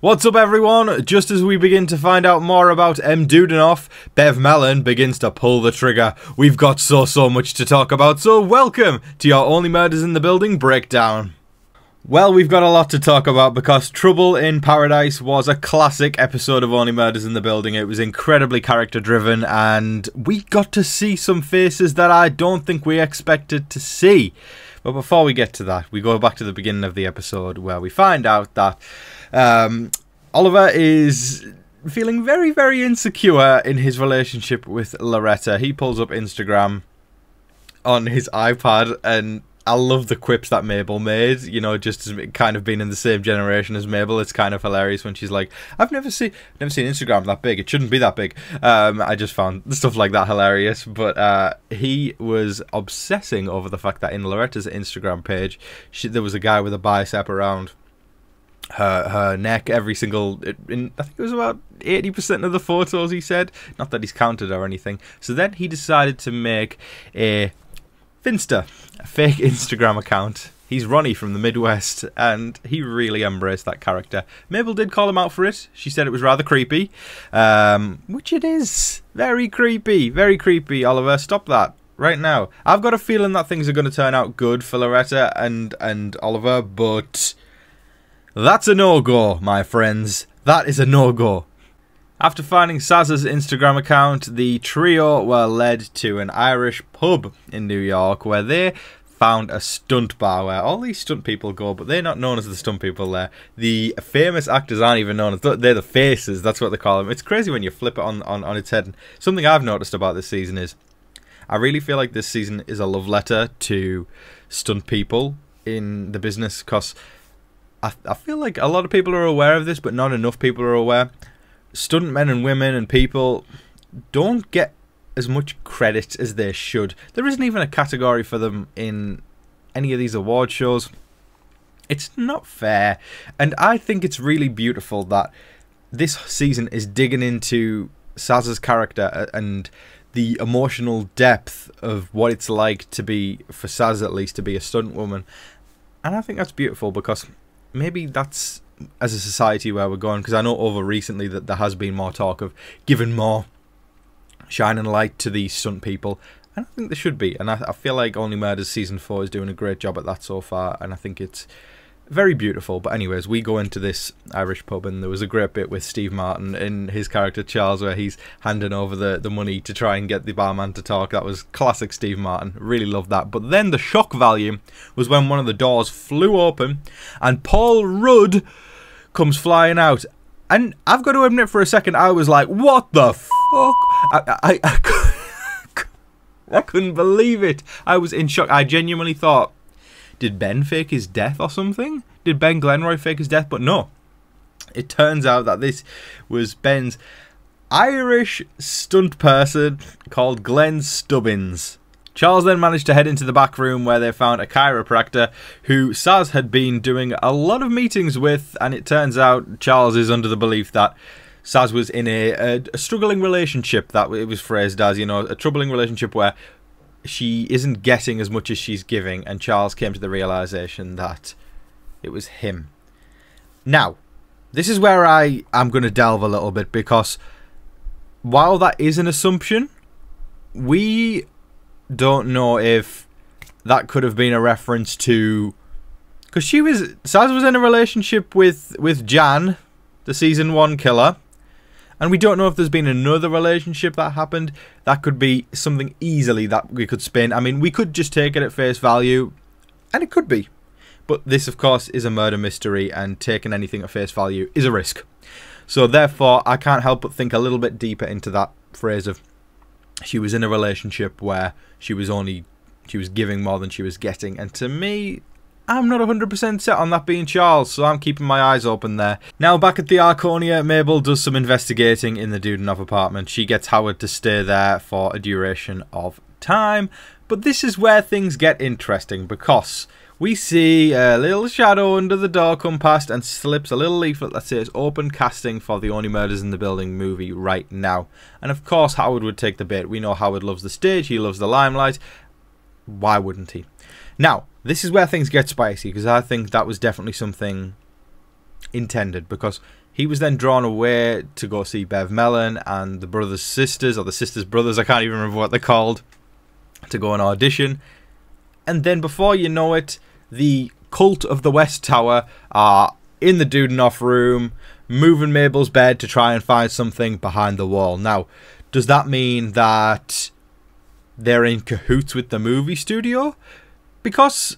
What's up everyone? Just as we begin to find out more about Dudenoff, Bev Mellon begins to pull the trigger. We've got so much to talk about, so welcome to your Only Murders in the Building breakdown. Well, we've got a lot to talk about because Trouble in Paradise was a classic episode of Only Murders in the Building. It was incredibly character driven and we got to see some faces that I don't think we expected to see. But before we get to that, we go back to the beginning of the episode where we find out that Oliver is feeling very insecure in his relationship with Loretta. He pulls up Instagram on his iPad and I love the quips that Mabel made, you know, just as kind of being in the same generation as Mabel. It's kind of hilarious when she's like, I've never seen Instagram that big. It shouldn't be that big. I just found stuff like that hilarious. But he was obsessing over the fact that in Loretta's Instagram page, there was a guy with a bicep around her neck every single, I think it was about 80% of the photos, he said. Not that he's counted or anything. So then he decided to make a Finsta, a fake Instagram account. He's Ronnie from the Midwest, and he really embraced that character. Mabel did call him out for it. She said it was rather creepy, which it is. Very creepy, Oliver. Stop that right now. I've got a feeling that things are going to turn out good for Loretta and Oliver, but that's a no-go, my friends. That is a no-go. After finding Saz's Instagram account, the trio were led to an Irish pub in New York where they found a stunt bar where all these stunt people go, but they're not known as the stunt people there. The famous actors aren't even known as, they're the faces, that's what they call them. It's crazy when you flip it on its head. Something I've noticed about this season is, I really feel like this season is a love letter to stunt people in the business, because I feel like a lot of people are aware of this, but not enough people are aware. Stunt men and women and people don't get as much credit as they should. There isn't even a category for them in any of these award shows. It's not fair. And I think it's really beautiful that this season is digging into Saz's character and the emotional depth of what it's like to be, for Saz at least, to be a stunt woman. And I think that's beautiful because maybe that's as a society where we're going, because I know over recently that there has been more talk of giving more shining light to these stunt people, and I think there should be, and I feel like Only Murders Season 4 is doing a great job at that so far, and I think it's very beautiful. But anyways, we go into this Irish pub, and there was a great bit with Steve Martin in his character Charles where he's handing over the money to try and get the barman to talk. That was classic Steve Martin. Really loved that. But then the shock value was when one of the doors flew open and Paul Rudd comes flying out. And I've got to admit, for a second I was like, what the fuck? I couldn't believe it. I was in shock. I genuinely thought, did Ben fake his death or something? Did Ben Glenroy fake his death? But no. It turns out that this was Ben's Irish stunt person called Glenn Stubbins. Charles then managed to head into the back room where they found a chiropractor who Saz had been doing a lot of meetings with, and it turns out Charles is under the belief that Saz was in a struggling relationship, that it was phrased as, you know, a troubling relationship where she isn't getting as much as she's giving, and Charles came to the realization that it was him. Now, this is where I am going to delve a little bit, because while that is an assumption, we don't know if that could have been a reference to, because Saz was in a relationship with Jan, the season 1 killer, and we don't know if there's been another relationship that happened. That could be something easily that we could spin. I mean, we could just take it at face value, and it could be, but this of course is a murder mystery, and taking anything at face value is a risk. So therefore I can't help but think a little bit deeper into that phrase of she was in a relationship where she was giving more than she was getting. And to me, I'm not 100% set on that being Charles, so I'm keeping my eyes open there. Now, back at the Arconia, Mabel does some investigating in the Dudenoff apartment. She gets Howard to stay there for a duration of time. But this is where things get interesting, because we see a little shadow under the door come past and slips a little leaflet that says open casting for the Only Murders in the Building movie right now. And of course Howard would take the bait. We know Howard loves the stage, he loves the limelight. Why wouldn't he? Now, this is where things get spicy, because I think that was definitely something intended, because he was then drawn away to go see Bev Mellon and the brothers' sisters, or the sisters' brothers, I can't even remember what they're called, to go and audition. And then before you know it, the cult of the West Tower are in the Dudenoff room, moving Mabel's bed to try and find something behind the wall. Now, does that mean that they're in cahoots with the movie studio? Because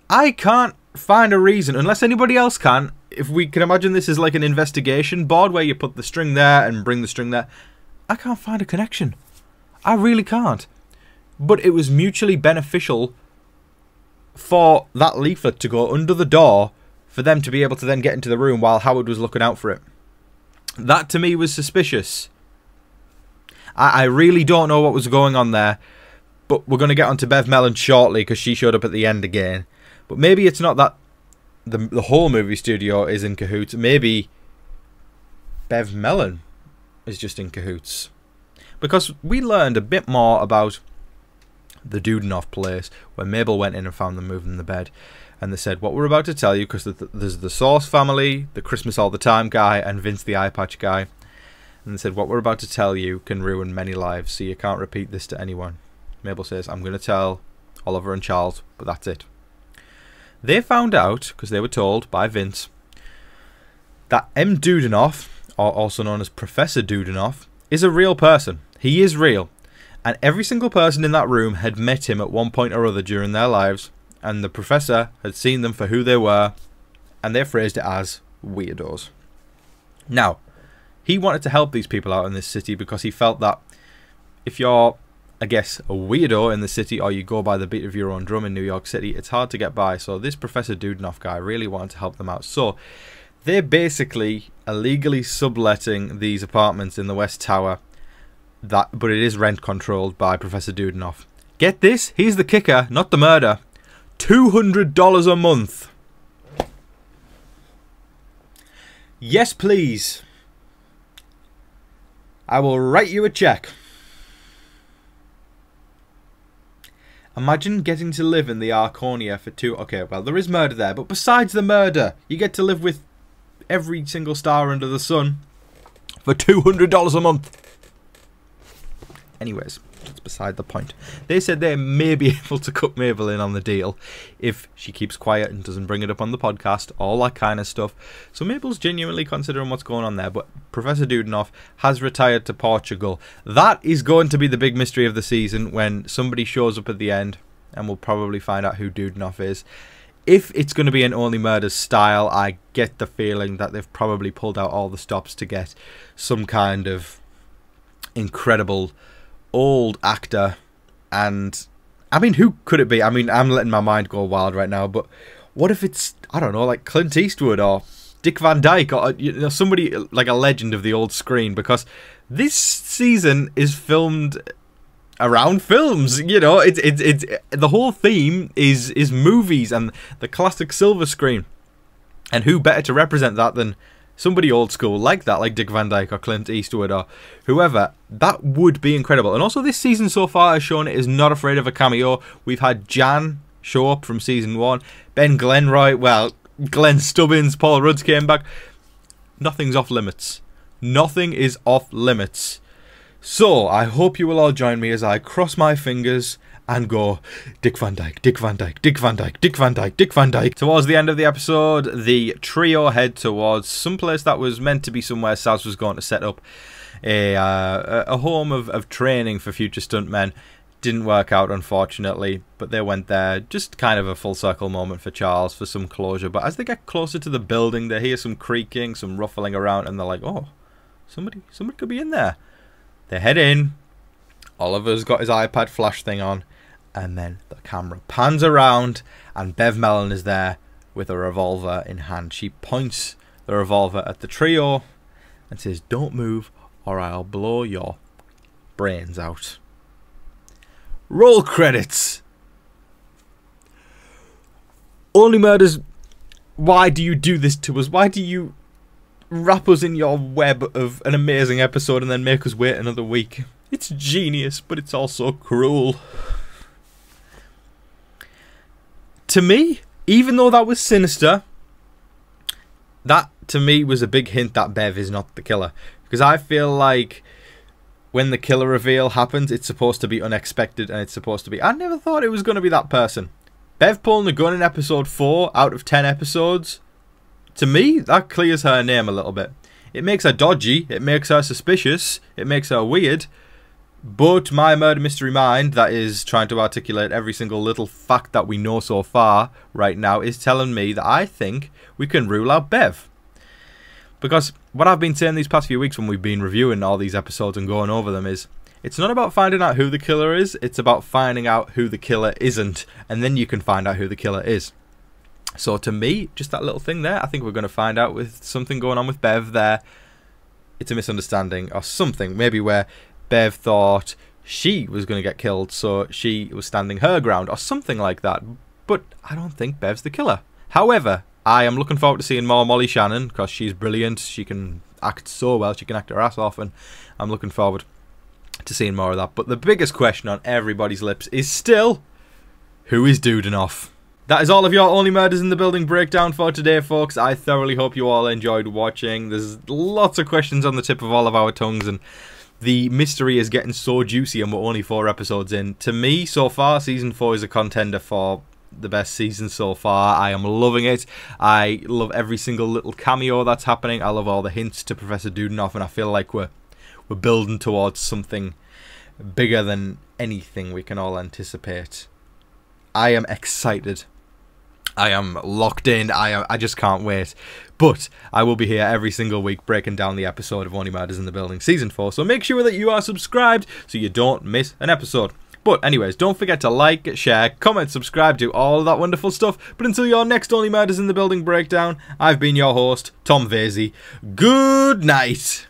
I can't find a reason, unless anybody else can. If we can imagine this as like an investigation board where you put the string there and bring the string there, I can't find a connection. I really can't. But it was mutually beneficial for that leaflet to go under the door for them to be able to then get into the room while Howard was looking out for it. That to me was suspicious. I really don't know what was going on there, but we're going to get onto Bev Mellon shortly because she showed up at the end again. But maybe it's not that the whole movie studio is in cahoots. Maybe Bev Mellon is just in cahoots. Because we learned a bit more about the Dudenoff place when Mabel went in and found them moving the bed. And they said, what we're about to tell you, because there's the Sauce family, the Christmas All the Time guy, and Vince the Eye Patch guy. And they said, what we're about to tell you can ruin many lives, so you can't repeat this to anyone. Mabel says, I'm going to tell Oliver and Charles, but that's it. They found out, because they were told by Vince, that M. Dudenoff, or also known as Professor Dudenoff, is a real person. He is real. And every single person in that room had met him at one point or other during their lives, and the professor had seen them for who they were, and they phrased it as weirdos. Now, he wanted to help these people out in this city because he felt that if you're, I guess, a weirdo in the city, or you go by the beat of your own drum in New York City, it's hard to get by. So this Professor Dudenoff guy really wanted to help them out. So they're basically illegally subletting these apartments in the West Tower, but it is rent controlled by Professor Dudenoff. Get this, here's the kicker, not the murder. $200 a month. Yes, please. I will write you a check. Imagine getting to live in the Arconia for Okay, well, there is murder there, but besides the murder, you get to live with every single star under the sun for $200 a month. Anyways, that's beside the point. They said they may be able to cut Mabel in on the deal if she keeps quiet and doesn't bring it up on the podcast, all that kind of stuff. So Mabel's genuinely considering what's going on there, but Professor Dudenoff has retired to Portugal. That is going to be the big mystery of the season when somebody shows up at the end, and we'll probably find out who Dudenoff is. If it's going to be an Only Murders style, I get the feeling that they've probably pulled out all the stops to get some kind of incredible old actor. And I mean, who could it be? I mean, I'm letting my mind go wild right now, but what if it's, I don't know, like Clint Eastwood or Dick Van Dyke, or, you know, somebody like a legend of the old screen? Because this season is filmed around films, you know. It's the whole theme is movies and the classic silver screen, and who better to represent that than somebody old school like that, like Dick Van Dyke or Clint Eastwood or whoever. That would be incredible. And also this season so far has shown it is not afraid of a cameo. We've had Jan show up from season 1, Ben Glenroy, well, Glenn Stubbins, Paul Rudd came back. Nothing's off limits. Nothing is off limits. So I hope you will all join me as I cross my fingers and go, Dick Van Dyke, Dick Van Dyke, Dick Van Dyke, Dick Van Dyke, Dick Van Dyke. Towards the end of the episode, the trio head towards someplace that was meant to be somewhere Saz was going to set up a home of training for future stuntmen. Didn't work out, unfortunately, but they went there. Just kind of a full circle moment for Charles for some closure. But as they get closer to the building, they hear some creaking, some ruffling around, and they're like, oh, somebody could be in there. They head in. Oliver's got his iPad flash thing on. And then the camera pans around, and Bev Mellon is there with a revolver in hand. She points the revolver at the trio and says, don't move or I'll blow your brains out. Roll credits. Only Murders, why do you do this to us? Why do you wrap us in your web of an amazing episode and then make us wait another week? It's genius, but it's also cruel. To me, even though that was sinister, That, to me, was a big hint that Bev is not the killer. Because I feel like when the killer reveal happens, it's supposed to be unexpected, and it's supposed to be... I never thought it was going to be that person. Bev pulling a gun in episode 4 out of 10 episodes, to me, that clears her name a little bit. It makes her dodgy, it makes her suspicious, it makes her weird, but my murder mystery mind, that is trying to articulate every single little fact that we know so far right now, is telling me that I think we can rule out Bev. Because what I've been saying these past few weeks when we've been reviewing all these episodes and going over them is, it's not about finding out who the killer is, it's about finding out who the killer isn't, and then you can find out who the killer is. So to me, just that little thing there, I think we're going to find out with something going on with Bev there. It's a misunderstanding or something, maybe where Bev thought she was going to get killed, so she was standing her ground or something like that. But I don't think Bev's the killer. However, I am looking forward to seeing more Molly Shannon because she's brilliant. She can act so well. She can act her ass off, and I'm looking forward to seeing more of that. But the biggest question on everybody's lips is still, who is Dudenoff? That is all of your Only Murders in the Building breakdown for today, folks. I thoroughly hope you all enjoyed watching. There's lots of questions on the tip of all of our tongues, and the mystery is getting so juicy, and we're only 4 episodes in. To me, so far, Season 4 is a contender for the best season so far. I am loving it. I love every single little cameo that's happening. I love all the hints to Professor Dudenoff, and I feel like we're building towards something bigger than anything we can all anticipate. I am excited. I am locked in. I just can't wait. But I will be here every single week breaking down the episode of Only Murders in the Building Season 4. So make sure that you are subscribed so you don't miss an episode. But anyways, don't forget to like, share, comment, subscribe, do all of that wonderful stuff. But until your next Only Murders in the Building breakdown, I've been your host, Tom Vasey. Good night.